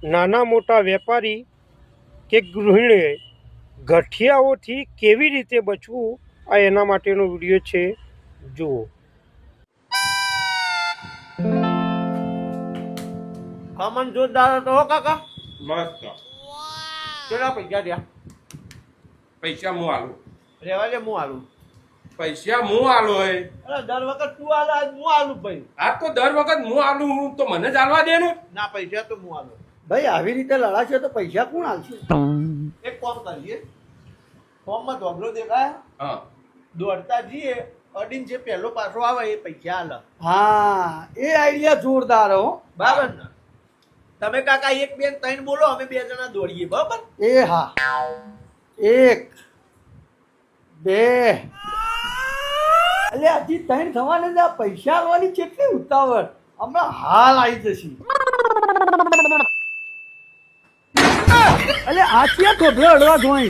નાના મોટા વેપારી કે ગૃહિણીએ ગઠિયાઓથી કેવી રીતે બચવું આ એના માટેનો વિડીયો છે, જુઓ. ખમણ જોરદાર હતો હો કાકા. મસ્ત. કેટલા પૈસા થયા? પૈસા હું આલું. રેવા દે, હું આલું. પૈસા હું આલું હે. અરે દર વખત તું આલે, આજ હું આલું ભાઈ. આ તો દર વખત હું આલું હું તો મને જ આલવા દે ને. ના, પૈસા તો હું આલું. ભાઈ આવી રીતે લડાશે તો પૈસા કોણ આલશે? એક કામ કરીએ, ફોર્મમાં ધોબલો દેખાય, હા. દોડતા જઈએ, અડીને જે પહેલો પાછો આવે એ પૈસા આલે. હા, એ આઈડિયા જોરદાર હો. બરાબર ને? તમે કાકા 1 2 3 બોલો, અમે 2 જણા દોડીએ. બરાબર? એ હા, 1 2 એટલે હજી 3 થવાને જ આ પૈસા આલવાની કેટલી ઉતાવળ. હમણાં હાલ આવી જશે. એટલે આ ક્યાં થોભલે અડવા જોઈ.